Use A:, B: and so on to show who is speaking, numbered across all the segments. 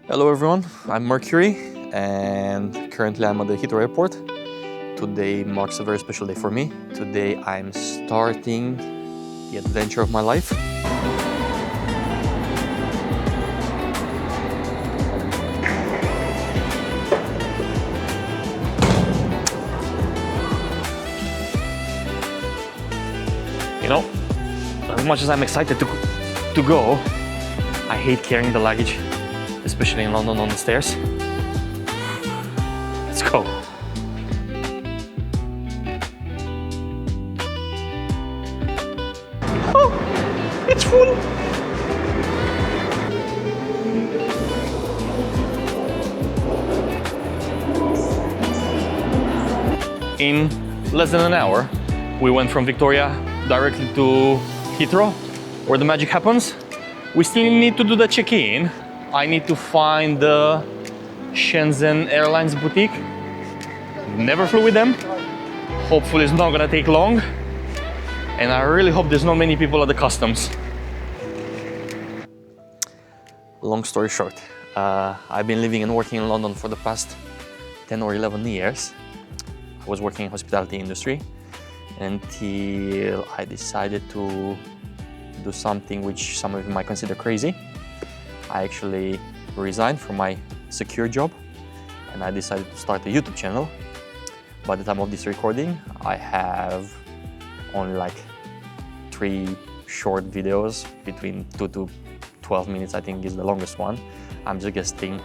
A: Hello everyone, I'm Mercury and currently I'm at the Heathrow airport. Today marks a very special day for me. Today I'm starting the adventure of my life. You know, as much as I'm excited to go, I hate carrying the luggage, especially in London on the stairs. Let's go. Oh, it's full. In less than an hour, we went from Victoria directly to Heathrow, where the magic happens. We still need to do the check-in. I need to find the Shenzhen Airlines boutique. Never flew with them. Hopefully it's not gonna take long. And I really hope there's not many people at the customs. Long story short, I've been living and working in London for the past 10 or 11 years. I was working in hospitality industry until I decided to do something which some of you might consider crazy. I actually resigned from my secure job and I decided to start a YouTube channel. By the time of this recording, I have only like 3 short videos between 2 to 12 minutes, I think is the longest one. I'm just getting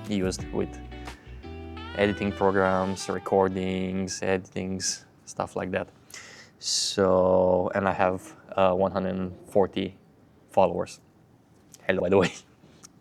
A: used with editing programs, recordings, editings, stuff like that. So, and I have 140 followers. Hello, by the way.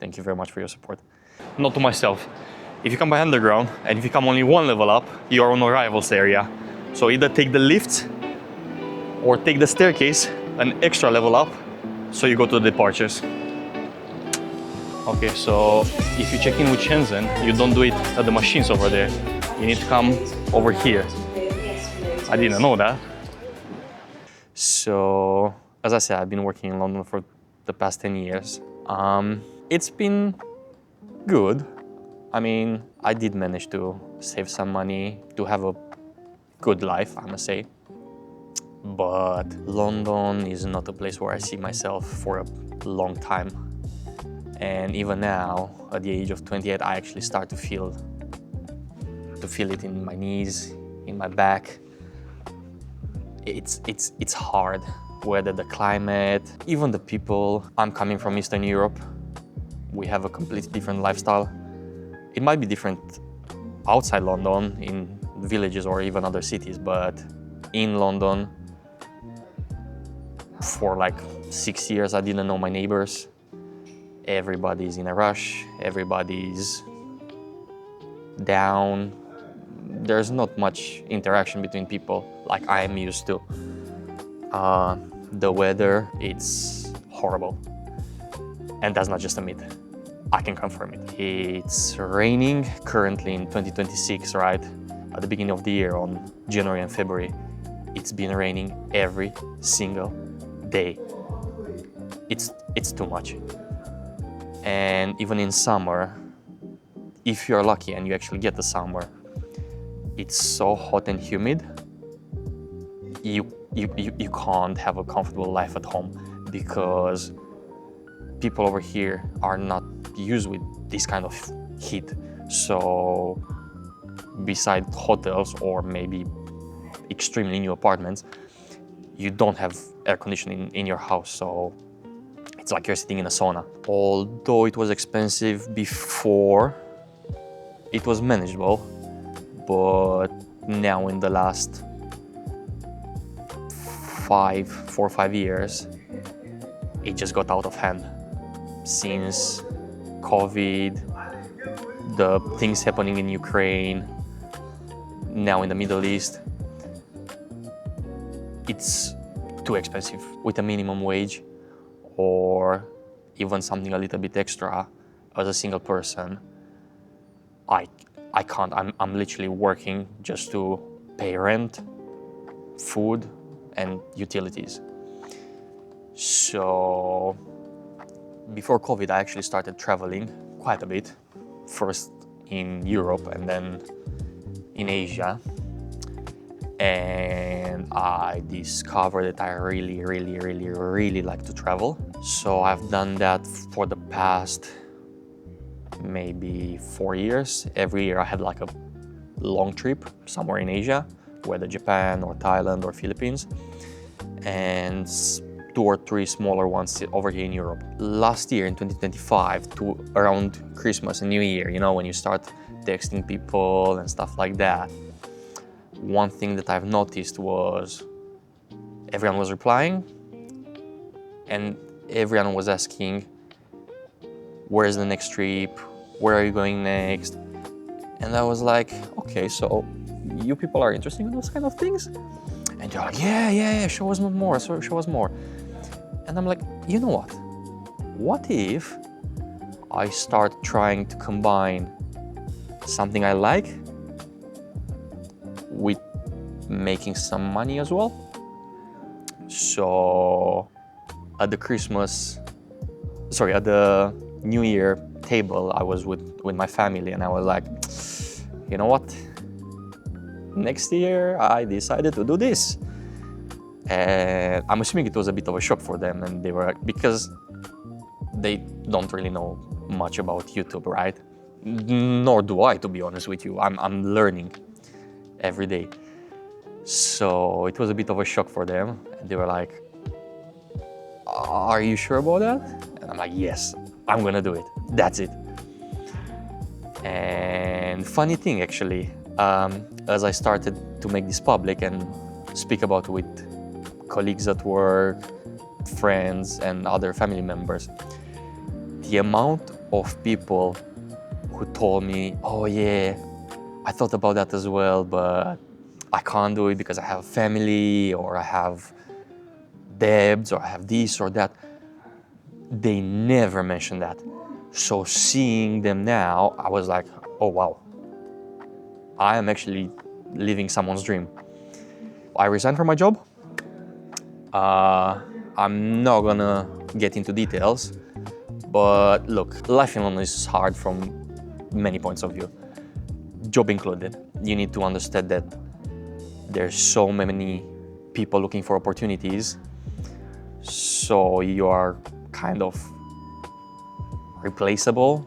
A: Thank you very much for your support. Note to myself, if you come by underground and if you come only one level up, you are on arrivals area. So either take the lift or take the staircase an extra level up so you go to the departures. Okay, so if you check in with Shenzhen, you don't do it at the machines over there. You need to come over here. I didn't know that. So, as I said, I've been working in London for the past 10 years. It's been good. I mean, I did manage to save some money, to have a good life, I must say. But London is not a place where I see myself for a long time. And even now, at the age of 28, I actually start to feel it in my knees, in my back. It's hard, whether the climate, even the people. I'm coming from Eastern Europe. We have a completely different lifestyle. It might be different outside London, in villages or even other cities, but in London, for like 6 years, I didn't know my neighbors. Everybody's in a rush, everybody's down. There's not much interaction between people like I am used to. The weather, it's horrible. And that's not just a myth. I can confirm it. It's raining currently in 2026, right? At the beginning of the year, on January and February, it's been raining every single day. It's too much. And even in summer, if you're lucky and you actually get the summer, it's so hot and humid, you can't have a comfortable life at home because people over here are not used with this kind of heat. So beside hotels or maybe extremely new apartments, you don't have air conditioning in your house, so it's like you're sitting in a sauna. Although it was expensive before, it was manageable, but now in the last 4 or 5 years, it just got out of hand. Since COVID, the things happening in Ukraine, now in the Middle East, it's too expensive. With a minimum wage or even something a little bit extra, as a single person, I can't. I'm literally working just to pay rent, food, and utilities. So Before COVID, I actually started traveling quite a bit. First in Europe and then in Asia. And I discovered that I really like to travel. So I've done that for the past maybe 4 years. Every year I had like a long trip somewhere in Asia, whether Japan or Thailand or Philippines, and 2 or 3 smaller ones over here in Europe. Last year in 2025, to around Christmas and New Year, you know, when you start texting people and stuff like that, one thing that I've noticed was everyone was replying and everyone was asking, where's the next trip? Where are you going next? And I was like, okay, so you people are interested in those kind of things? And they're like, yeah, show us more, show us more. And I'm like, you know what? What if I start trying to combine something I like with making some money as well? So at the New Year table, I was with my family and I was like, you know what? Next year I decided to do this. And I'm assuming it was a bit of a shock for them, and they were, because they don't really know much about YouTube, right? Nor do I, to be honest with you. I'm learning every day. So it was a bit of a shock for them. And they were like, are you sure about that? And I'm like, yes, I'm gonna do it. That's it. And funny thing, actually, as I started to make this public and speak about it with colleagues at work, friends, and other family members, the amount of people who told me, oh yeah, I thought about that as well, but I can't do it because I have family, or I have debts, or I have this or that. They never mentioned that. So seeing them now, I was like, oh wow, I am actually living someone's dream. I resigned from my job. I'm not gonna get into details, but look, life in London is hard from many points of view, job included. You need to understand that there's so many people looking for opportunities, so you are kind of replaceable,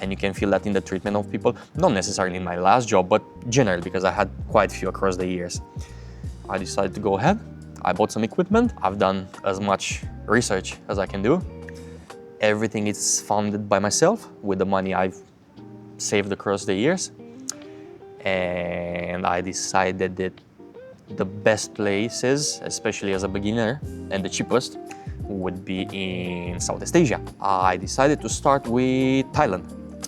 A: and you can feel that in the treatment of people, not necessarily in my last job, but generally, because I had quite a few across the years. I decided to go ahead. I bought some equipment. I've done as much research as I can do. Everything is funded by myself with the money I've saved across the years. And I decided that the best places, especially as a beginner, and the cheapest, would be in Southeast Asia. I decided to start with Thailand.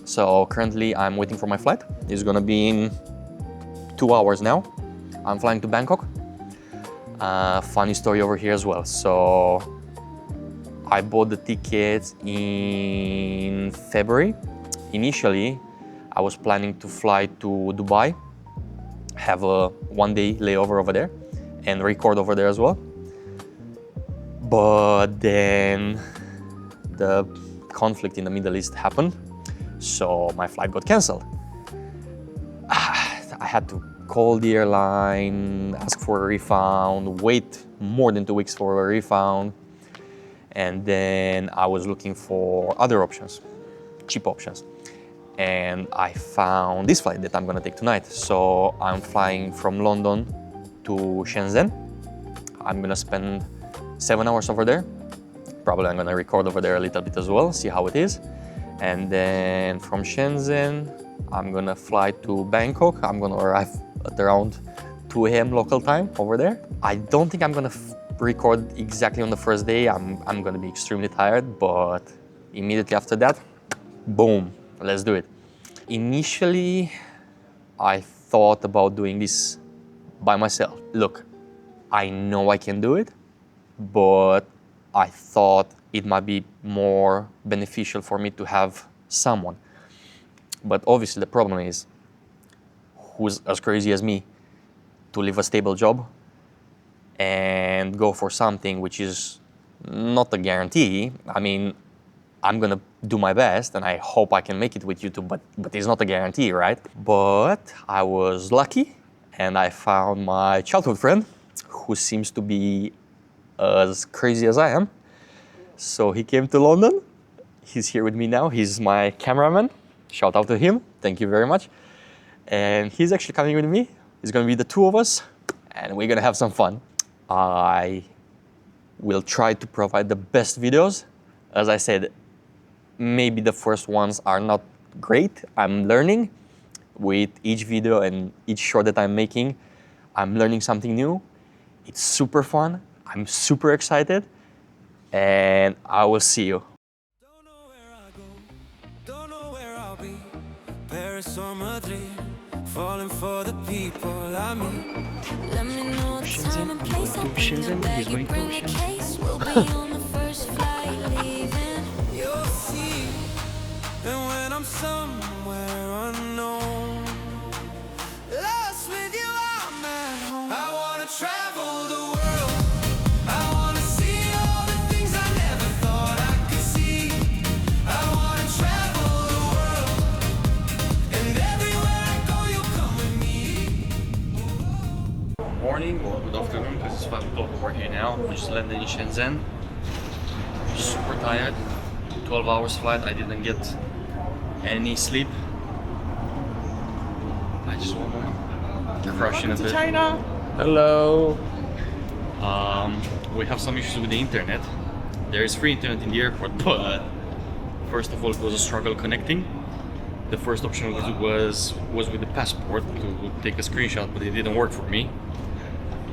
A: So currently I'm waiting for my flight. It's gonna be in 2 hours now. I'm flying to Bangkok. Funny story over here as well. So I bought the tickets in February. Initially, I was planning to fly to Dubai, have a 1-day layover over there, and record over there as well. But then the conflict in the Middle East happened, so my flight got cancelled. I had to call the airline, ask for a refund, wait more than 2 weeks for a refund, and then I was looking for other options, cheap options. And I found this flight that I'm gonna take tonight. So I'm flying from London to Shenzhen. I'm gonna spend 7 hours over there. Probably I'm gonna record over there a little bit as well, see how it is. And then from Shenzhen, I'm gonna fly to Bangkok. I'm gonna arrive at around 2 a.m. local time over there. I don't think I'm gonna record exactly on the first day. I'm gonna be extremely tired, but immediately after that, boom, let's do it. Initially, I thought about doing this by myself. Look, I know I can do it, but I thought it might be more beneficial for me to have someone. But obviously the problem is, who's as crazy as me to leave a stable job and go for something which is not a guarantee. I mean, I'm gonna do my best and I hope I can make it with YouTube, but it's not a guarantee, right? But I was lucky and I found my childhood friend who seems to be as crazy as I am. So he came to London. He's here with me now. He's my cameraman. Shout out to him. Thank you very much. And he's actually coming with me. It's gonna be the two of us and we're gonna have some fun. I will try to provide the best videos. As I said, maybe the first ones are not great. I'm learning with each video and each short that I'm making. I'm learning something new. It's super fun. I'm super excited and I will see you.
B: Don't know where I go, don't know where I'll be. Paris or Madrid, falling for the people I meet. Let me know the time and place. I'll bring the bag, you bring the case. We'll be on the first flight leaving. You'll see, and when I'm somewhere unknown, lost with you, I'm at home. I wanna travel the world. I wanna see all the things I never thought I could see. I wanna travel the world, and everywhere I go, you'll come with me.
A: Good morning or good afternoon, because it's 5 o'clock over here now. We just landed in Shenzhen. Super tired. 12 hours flight. I didn't get any sleep. I just want to crush in a bit. China. Hello. We have some issues with the internet. There is free internet in the airport, but first of all, it was a struggle connecting. The first option was with the passport to take a screenshot, but it didn't work for me.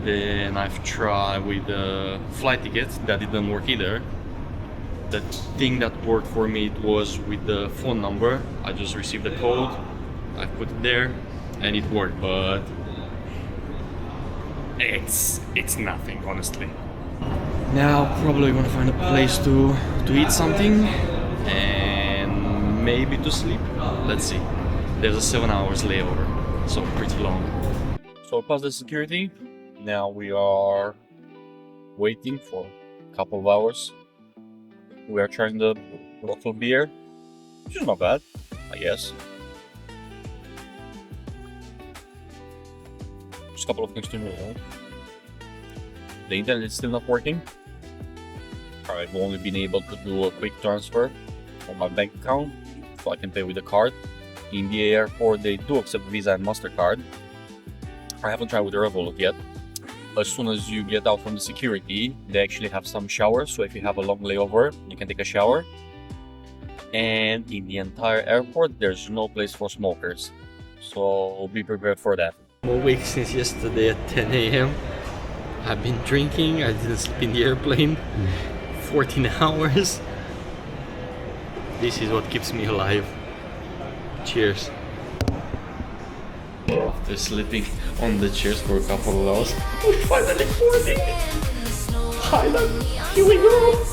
A: Then I've tried with the flight ticket, that didn't work either. The thing that worked for me was with the phone number. I just received the code, I put it there, and it worked, but it's nothing, honestly. Now probably gonna find a place to eat something and maybe to sleep. Let's see. There's a 7 hours layover, so pretty long. So past the security, now we are waiting for a couple of hours. We are trying the local beer, which is not bad, I guess. Just a couple of things to know. The internet is still not working. I've only been able to do a quick transfer on my bank account, so I can pay with a card. In the airport, they do accept Visa and MasterCard. I haven't tried with the Revolut yet. As soon as you get out from the security, they actually have some showers, so if you have a long layover, you can take a shower. And in the entire airport, there's no place for smokers, so be prepared for that. I'm awake since yesterday at 10 a.m. I've been drinking, I didn't sleep in the airplane, 14 hours. This is what keeps me alive. Cheers. After sleeping on the chairs for a couple of hours, we're finally boarding! Thailand, here we go!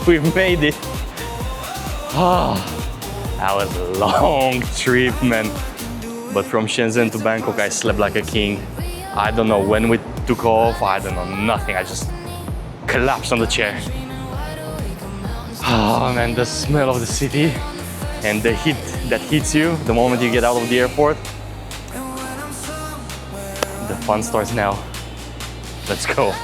A: We've made it! That was a long trip, man. But from Shenzhen to Bangkok, I slept like a king. I don't know when we took off, I don't know, nothing. I just collapsed on the chair. Oh man, the smell of the city and the heat that hits you the moment you get out of the airport. The fun starts now. Let's go.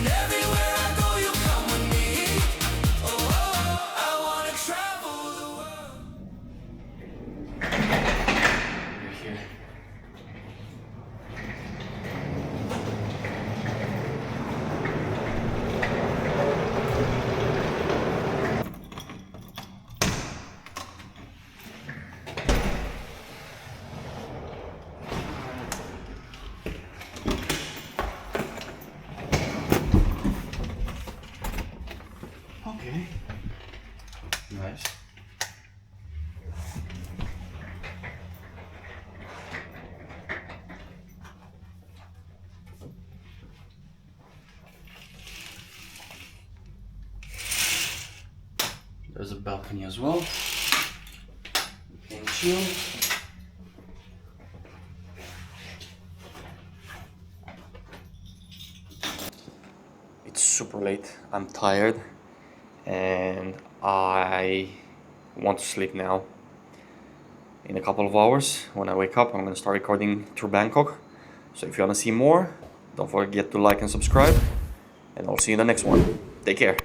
B: Everywhere I go, you'll come with me.
C: Nice. There's a balcony as well. You can chill.
A: It's super late. I'm tired and I want to sleep now. In a couple of hours, when I wake up, I'm gonna start recording through Bangkok. So if you wanna see more, don't forget to like and subscribe, and I'll see you in the next one. Take care.